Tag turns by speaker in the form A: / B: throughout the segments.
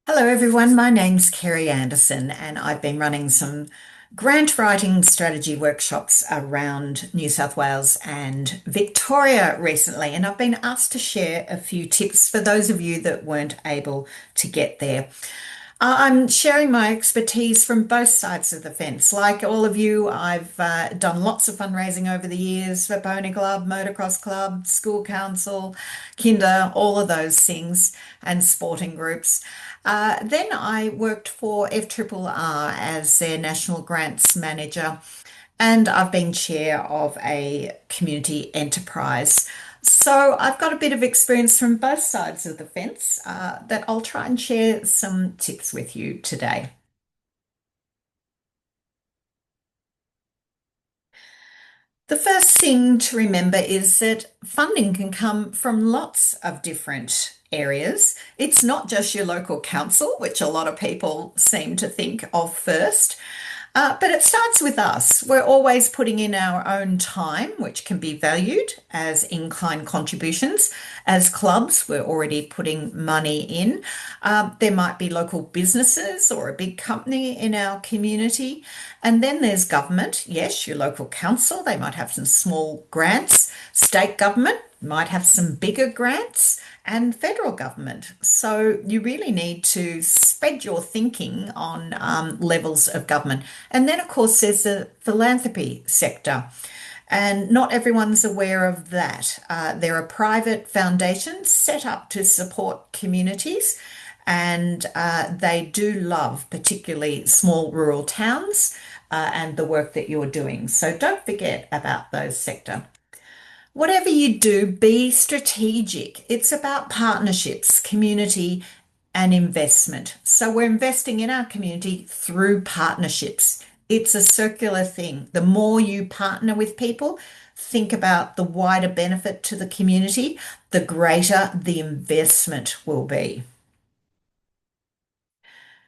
A: Hello, everyone. My name's Kerry Anderson, and I've been running some grant writing strategy workshops around New South Wales and Victoria recently. And I've been asked to share a few tips for those of you that weren't able to get there. I'm sharing my expertise from both sides of the fence. Like all of you, I've done lots of fundraising over the years for Pony Club, Motocross Club, School Council, Kinder, all of those things, and sporting groups. Then I worked for FRRR as their National Grants Manager, and I've been chair of a community enterprise. So I've got a bit of experience from both sides of the fence that I'll try and share some tips with you today. The first thing to remember is that funding can come from lots of different areas. It's not just your local council, which a lot of people seem to think of first. But it starts with us. We're always putting in our own time, which can be valued as in-kind contributions. As clubs, we're already putting money in. There might be local businesses or a big company in our community. And then there's government. Yes, your local council, they might have some small grants. State government might have some bigger grants and federal government. So you really need to spread your thinking on levels of government. And then, of course, there's the philanthropy sector. And not everyone's aware of that. There are private foundations set up to support communities, and they do love particularly small rural towns and the work that you're doing. So don't forget about those sector. Whatever you do, be strategic. It's about partnerships, community, and investment. So we're investing in our community through partnerships. It's a circular thing. The more you partner with people, think about the wider benefit to the community, the greater the investment will be.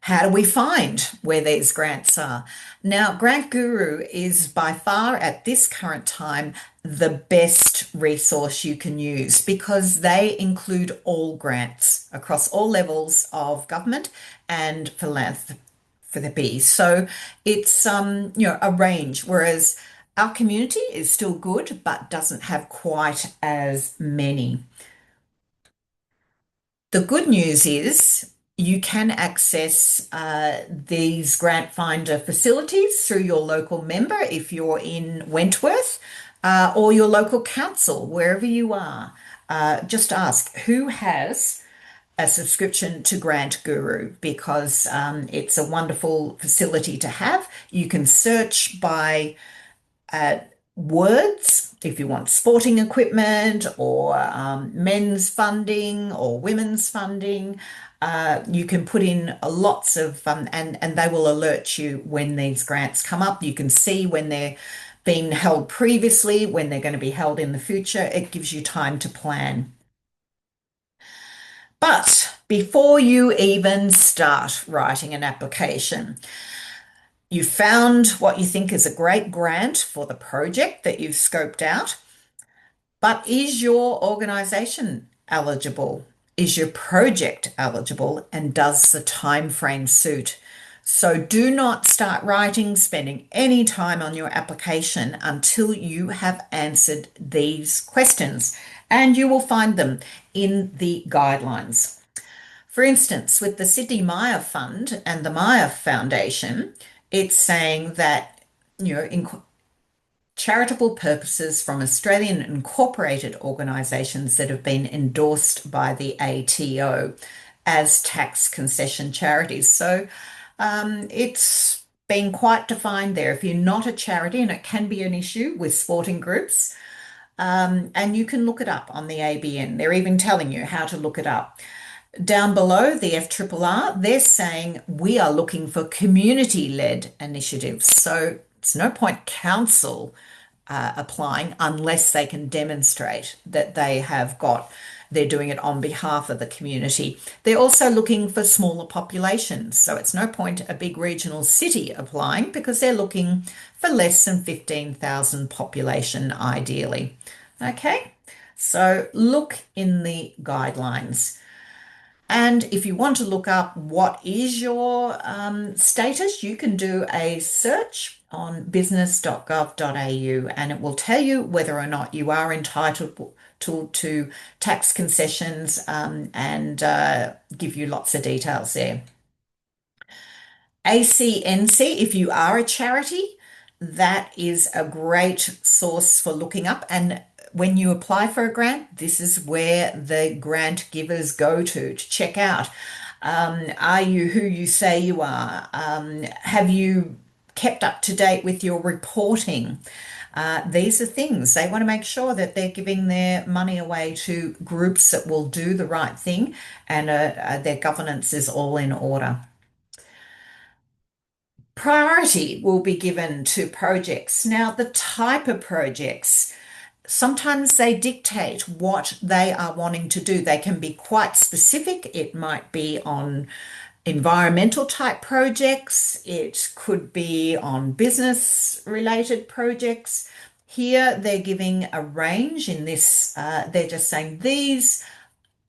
A: How do we find where these grants are? Now, Grant Guru is by far at this current time the best resource you can use because they include all grants across all levels of government and philanthropy. So it's a range, whereas our community is still good but doesn't have quite as many. The good news is you can access these grant finder facilities through your local member if you're in Wentworth or your local council, wherever you are. Just ask who has a subscription to Grant Guru because it's a wonderful facility to have. You can search by uh, words if you want sporting equipment or men's funding or women's funding. You can put in lots of and they will alert you when these grants come up. You can see when they're been held previously, when they're going to be held in the future. It gives you time to plan. But before you even start writing an application, you found what you think is a great grant for the project that you've scoped out, but is your organisation eligible? Is your project eligible? And does the time frame suit? So do not start writing, spending any time on your application until you have answered these questions. And you will find them in the guidelines. For instance, with the Sydney Myer Fund and the Myer Foundation, it's saying that, in charitable purposes from Australian incorporated organisations that have been endorsed by the ATO as tax concession charities. So it's been quite defined there. If you're not a charity, and it can be an issue with sporting groups, and you can look it up on the ABN. They're even telling you how to look it up. Down below, the FRRR, they're saying we are looking for community-led initiatives. So it's no point council applying unless they can demonstrate that they're doing it on behalf of the community. They're also looking for smaller populations. So it's no point a big regional city applying because they're looking for less than 15,000 population ideally. Okay, so look in the guidelines. And if you want to look up what is your status, you can do a search on business.gov.au and it will tell you whether or not you are entitled to tax concessions and give you lots of details there. ACNC, if you are a charity, that is a great source for looking up. And when you apply for a grant, this is where the grant givers go to check out. Are you who you say you are? Have you kept up to date with your reporting? These are things they want to make sure that they're giving their money away to groups that will do the right thing and their governance is all in order. Priority will be given to projects. Now, the type of projects, sometimes they dictate what they are wanting to do. They can be quite specific. It might be on environmental type projects, it could be on business related projects. Here, they're giving a range in this, they're just saying these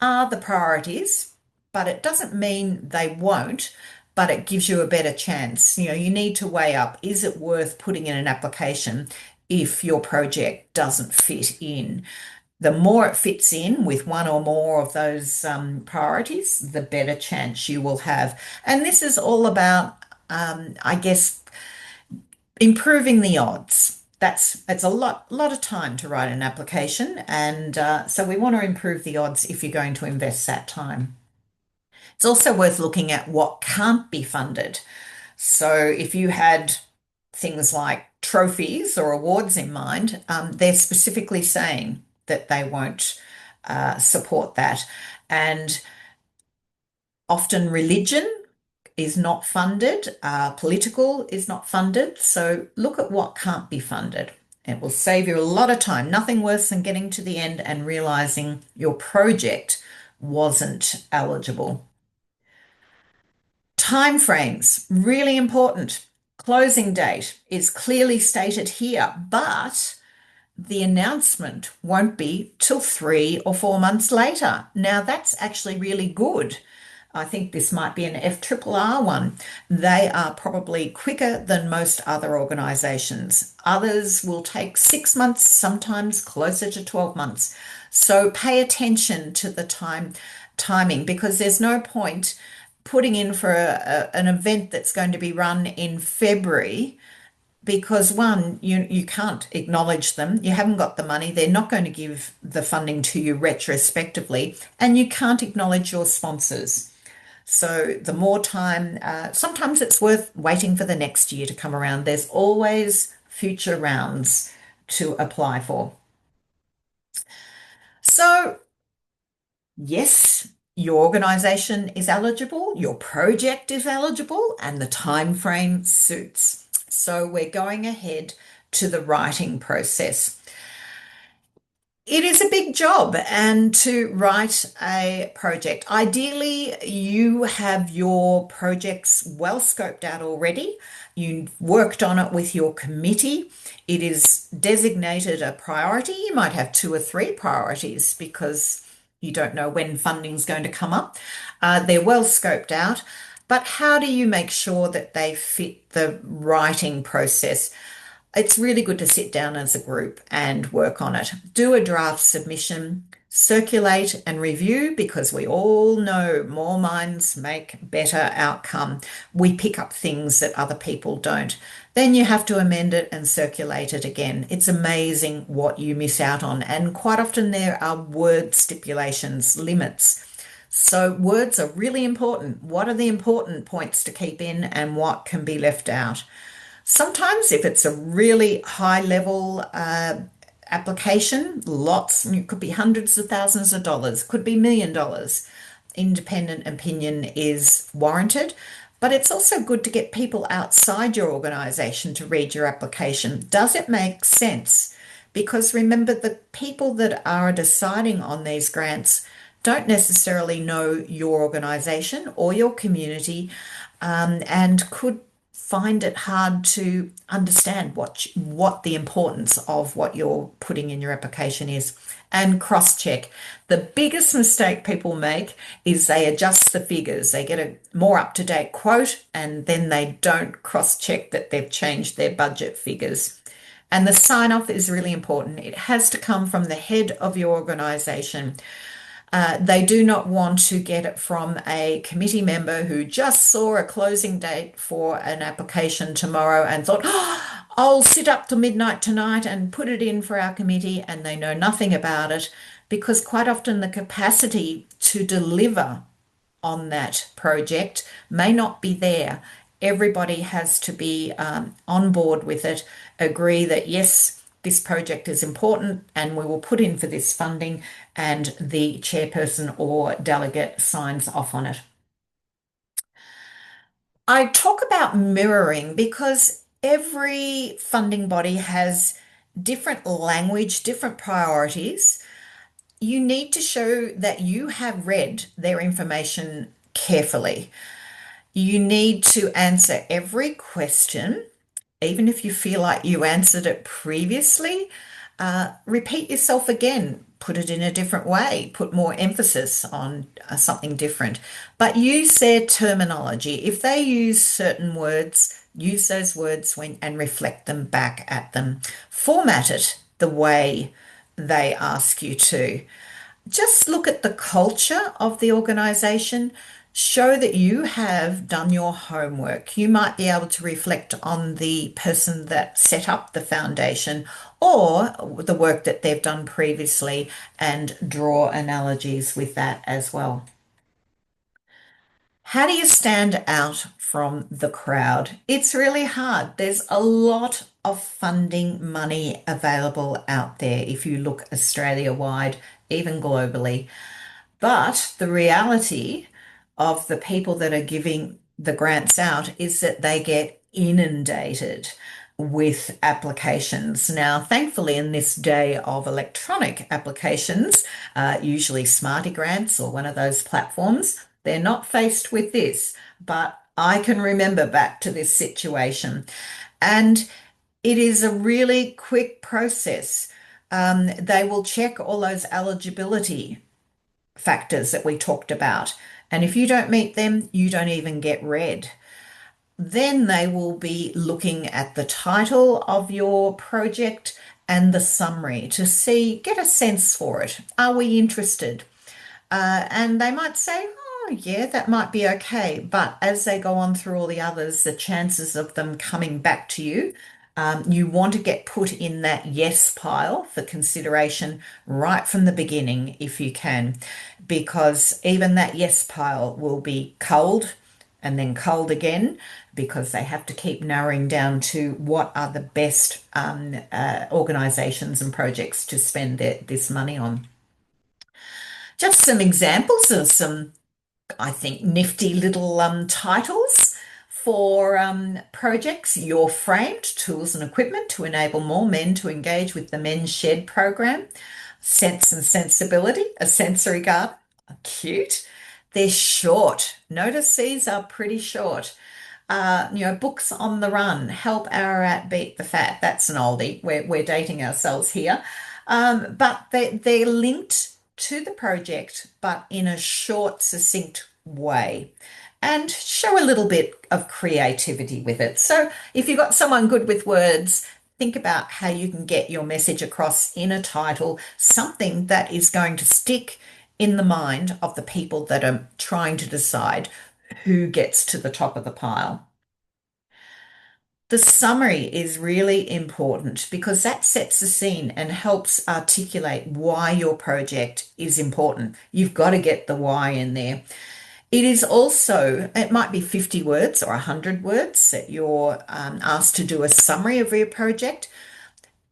A: are the priorities, but it doesn't mean they won't, but it gives you a better chance. You know, you need to weigh up, is it worth putting in an application if your project doesn't fit in? The more it fits in with one or more of those priorities, the better chance you will have. And this is all about, I guess, improving the odds. It's a lot of time to write an application, and so we want to improve the odds if you're going to invest that time. It's also worth looking at what can't be funded. So if you had things like trophies or awards in mind, they're specifically saying that they won't support that. And often religion is not funded, political is not funded. So look at what can't be funded. It will save you a lot of time. Nothing worse than getting to the end and realizing your project wasn't eligible. Timeframes, really important. Closing date is clearly stated here, but the announcement won't be till 3 or 4 months later. Now, that's actually really good. I think this might be an FRRR one. They are probably quicker than most other organisations. Others will take 6 months, sometimes closer to 12 months. So pay attention to the timing because there's no point putting in for an event that's going to be run in February because one, you can't acknowledge them. You haven't got the money. They're not going to give the funding to you retrospectively, and you can't acknowledge your sponsors. So the more time, sometimes it's worth waiting for the next year to come around. There's always future rounds to apply for. So yes, your organisation is eligible, your project is eligible, and the time frame suits. So we're going ahead to the writing process. It is a big job and to write a project. Ideally, you have your projects well scoped out already. You've worked on it with your committee. It is designated a priority. You might have 2 or 3 priorities because you don't know when funding's going to come up. They're well scoped out, but how do you make sure that they fit the writing process? It's really good to sit down as a group and work on it. Do a draft submission, circulate and review because we all know more minds make better outcome. We pick up things that other people don't. Then you have to amend it and circulate it again. It's amazing what you miss out on. And quite often there are word stipulations, limits. So words are really important. What are the important points to keep in and what can be left out? Sometimes if it's a really high level application, it could be hundreds of thousands of dollars, could be $1 million. Independent opinion is warranted, but it's also good to get people outside your organisation to read your application. Does it make sense? Because remember, the people that are deciding on these grants don't necessarily know your organisation or your community and could find it hard to understand what the importance of what you're putting in your application is. And cross-check. The biggest mistake people make is they adjust the figures. They get a more up-to-date quote and then they don't cross-check that they've changed their budget figures. And the sign-off is really important. It has to come from the head of your organisation. They do not want to get it from a committee member who just saw a closing date for an application tomorrow and thought, oh, I'll sit up till midnight tonight and put it in for our committee, and they know nothing about it, because quite often the capacity to deliver on that project may not be there. Everybody has to be on board with it, agree that yes, this project is important and we will put in for this funding, and the chairperson or delegate signs off on it. I talk about mirroring because every funding body has different language, different priorities. You need to show that you have read their information carefully. You need to answer every question, even if you feel like you answered it previously. Repeat yourself again, put it in a different way, put more emphasis on something different, but use their terminology. If they use certain words, use those words and reflect them back at them. Format it the way they ask you to. Just look at the culture of the organisation. Show that you have done your homework. You might be able to reflect on the person that set up the foundation or the work that they've done previously and draw analogies with that as well. How do you stand out from the crowd? It's really hard. There's a lot of funding money available out there if you look Australia-wide, even globally. But the reality of the people that are giving the grants out is that they get inundated with applications. Now, thankfully, in this day of electronic applications, usually Smarty Grants or one of those platforms, they're not faced with this. But I can remember back to this situation, and it is a really quick process. They will check all those eligibility factors that we talked about. And if you don't meet them, you don't even get read. Then they will be looking at the title of your project and the summary to get a sense for it. Are we interested? And they might say, oh, yeah, that might be okay. But as they go on through all the others, the chances of them coming back to you, you want to get put in that yes pile for consideration right from the beginning if you can, because even that yes pile will be culled and then culled again, because they have to keep narrowing down to what are the best organisations and projects to spend this money on. Just some examples of some, I think, nifty little titles for projects. You're framed, tools and equipment to enable more men to engage with the Men's Shed program. Sense and sensibility, a sensory garden. Cute. They're short. Notice these are pretty short. Books on the run, help Ararat beat the fat. That's an oldie. We're dating ourselves here. But they're linked to the project, but in a short, succinct way, and show a little bit of creativity with it. So if you've got someone good with words, think about how you can get your message across in a title, something that is going to stick in the mind of the people that are trying to decide who gets to the top of the pile. The summary is really important because that sets the scene and helps articulate why your project is important. You've got to get the why in there. It might be 50 words or 100 words that you're asked to do a summary of your project.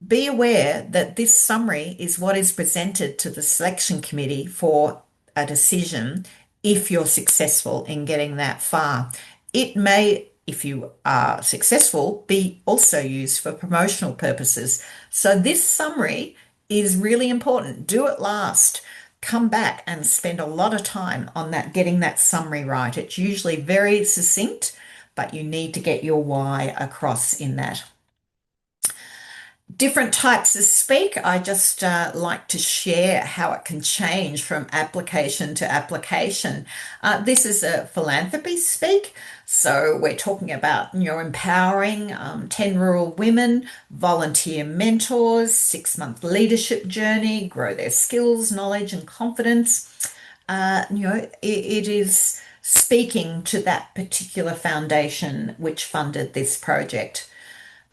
A: Be aware that this summary is what is presented to the selection committee for a decision if you're successful in getting that far. It may, if you are successful, be also used for promotional purposes. So this summary is really important. Do it last. Come back and spend a lot of time on that, getting that summary right. It's usually very succinct, but you need to get your why across in that. Different types of speak. I just like to share how it can change from application to application. This is a philanthropy speak. So we're talking about, empowering 10 rural women, volunteer mentors, 6-month leadership journey, grow their skills, knowledge, and confidence. It is speaking to that particular foundation which funded this project.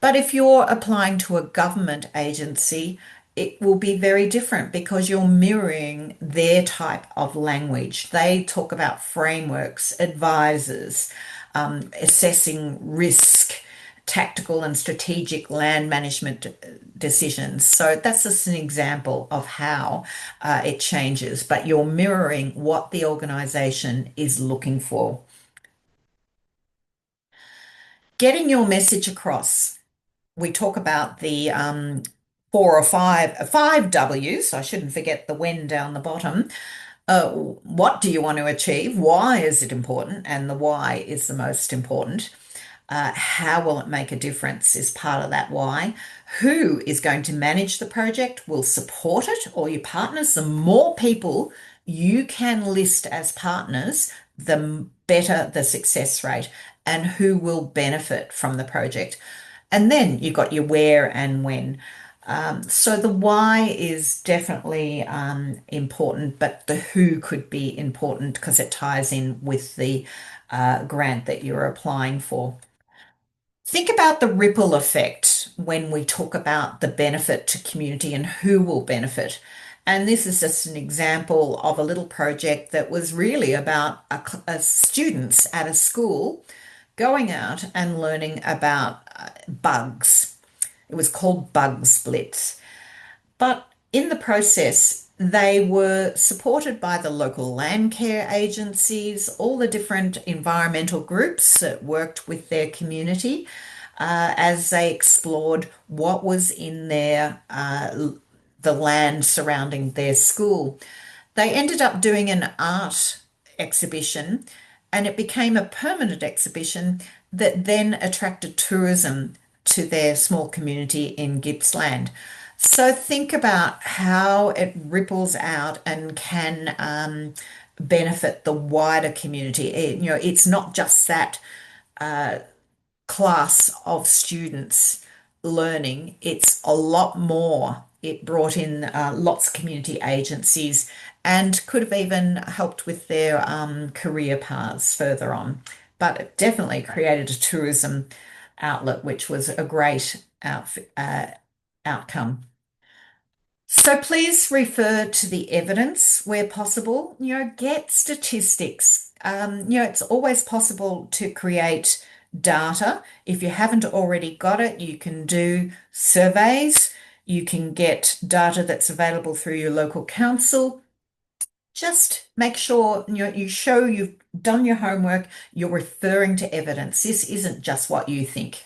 A: But if you're applying to a government agency, it will be very different because you're mirroring their type of language. They talk about frameworks, advisors, assessing risk, tactical and strategic land management decisions. So that's just an example of how it changes, but you're mirroring what the organization is looking for. Getting your message across. We talk about the four or five W's. I shouldn't forget the when down the bottom. What do you want to achieve? Why is it important? And the why is the most important. How will it make a difference is part of that why. Who is going to manage the project, will support it, or your partners? The more people you can list as partners, the better the success rate, and who will benefit from the project. And then you've got your where and when. So the why is definitely important, but the who could be important because it ties in with the grant that you're applying for. Think about the ripple effect when we talk about the benefit to community and who will benefit. And this is just an example of a little project that was really about students at a school going out and learning about bugs. It was called Bug Splits. But in the process, they were supported by the local land care agencies, all the different environmental groups that worked with their community as they explored what was in the land surrounding their school. They ended up doing an art exhibition, and it became a permanent exhibition that then attracted tourism to their small community in Gippsland. So think about how it ripples out and can benefit the wider community. It's not just that class of students learning, it's a lot more. It brought in lots of community agencies and could have even helped with their career paths further on. But it definitely created a tourism outlet, which was a great outcome. So please refer to the evidence where possible. Get statistics. It's always possible to create data. If you haven't already got it, you can do surveys. You can get data that's available through your local council. Just make sure you show you've done your homework, you're referring to evidence. This isn't just what you think.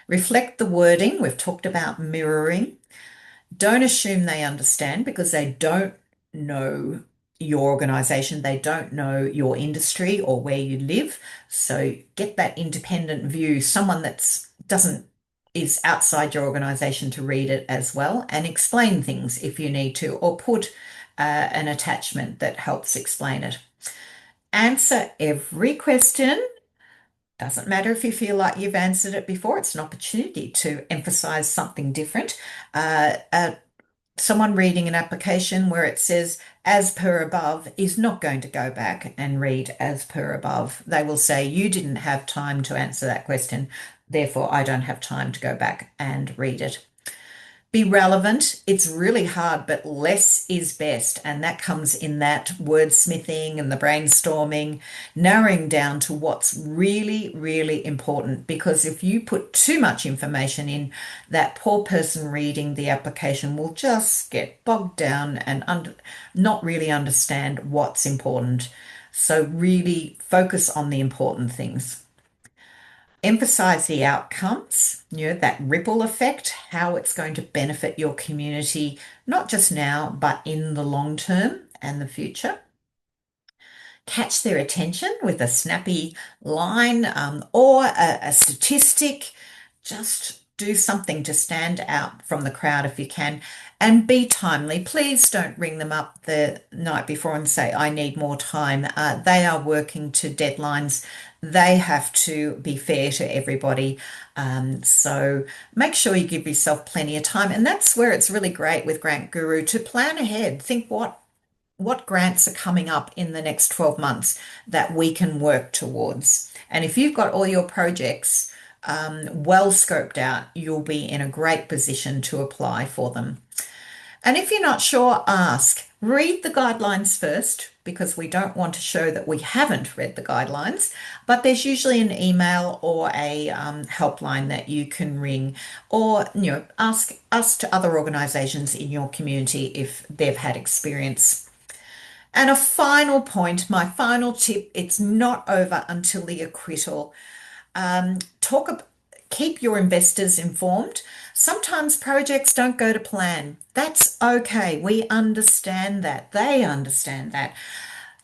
A: Reflect the wording. We've talked about mirroring. Don't assume they understand because they don't know your organization, they don't know your industry or where you live. So get that independent view, someone that's doesn't is outside your organization to read it as well, and explain things if you need to, or put an attachment that helps explain it. Answer every question. Doesn't matter if you feel like you've answered it before, it's an opportunity to emphasize something different. Someone reading an application where it says as per above is not going to go back and read as per above. They will say you didn't have time to answer that question, therefore I don't have time to go back and read it. Be relevant. It's really hard, but less is best. And that comes in that wordsmithing and the brainstorming, narrowing down to what's really, really important. Because if you put too much information in, that poor person reading the application will just get bogged down and not really understand what's important. So really focus on the important things. Emphasize the outcomes, that ripple effect, how it's going to benefit your community, not just now, but in the long term and the future. catch their attention with a snappy line or a statistic. Just do something to stand out from the crowd if you can, and be timely. Please don't ring them up the night before and say, I need more time. They are working to deadlines. They have to be fair to everybody. So make sure you give yourself plenty of time. And that's where it's really great with Grant Guru to plan ahead. Think what grants are coming up in the next 12 months that we can work towards. And if you've got all your projects well scoped out, you'll be in a great position to apply for them. And if you're not sure, ask. Read the guidelines first because we don't want to show that we haven't read the guidelines, but there's usually an email or a helpline that you can ring, or ask to other organisations in your community if they've had experience. And a final point, my final tip, it's not over until the acquittal. Talk keep your investors informed. Sometimes projects don't go to plan. That's okay. We understand that. They understand that.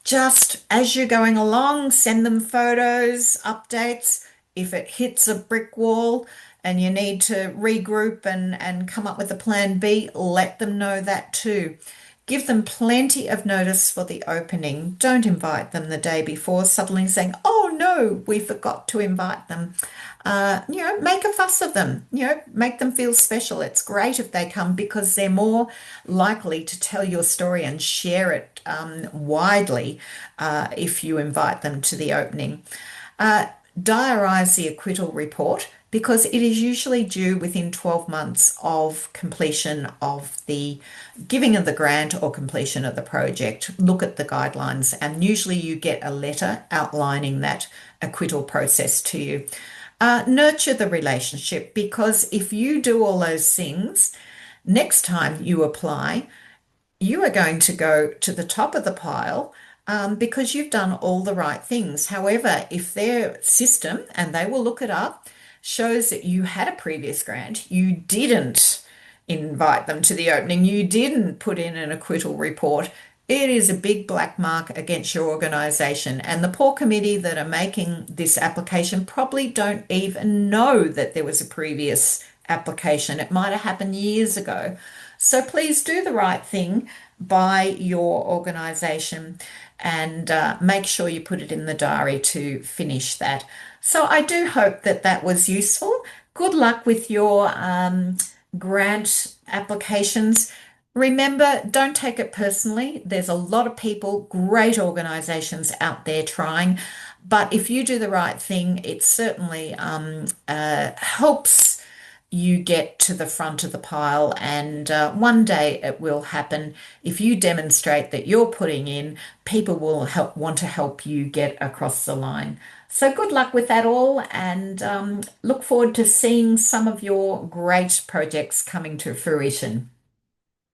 A: Just as you're going along, send them photos, updates. If it hits a brick wall and you need to regroup and come up with a plan B, let them know that too. Give them plenty of notice for the opening. Don't invite them the day before, suddenly saying, oh no, we forgot to invite them. Make a fuss of them, make them feel special. It's great if they come because they're more likely to tell your story and share it widely if you invite them to the opening. Diarise the acquittal report because it is usually due within 12 months of completion of the giving of the grant or completion of the project. Look at the guidelines, and usually you get a letter outlining that acquittal process to you. Nurture the relationship because if you do all those things, next time you apply, you are going to go to the top of the pile because you've done all the right things. However, if their system, and they will look it up, shows that you had a previous grant, you didn't invite them to the opening, you didn't put in an acquittal report, it is a big black mark against your organisation. And the poor committee that are making this application probably don't even know that there was a previous application. It might have happened years ago. So please do the right thing by your organisation and make sure you put it in the diary to finish that. So I do hope that that was useful. Good luck with your grant applications. Remember, don't take it personally. There's a lot of people, great organisations out there trying, but if you do the right thing, it certainly helps you get to the front of the pile, and one day it will happen. If you demonstrate that you're putting in, people will want to help you get across the line. So good luck with that all, and look forward to seeing some of your great projects coming to fruition.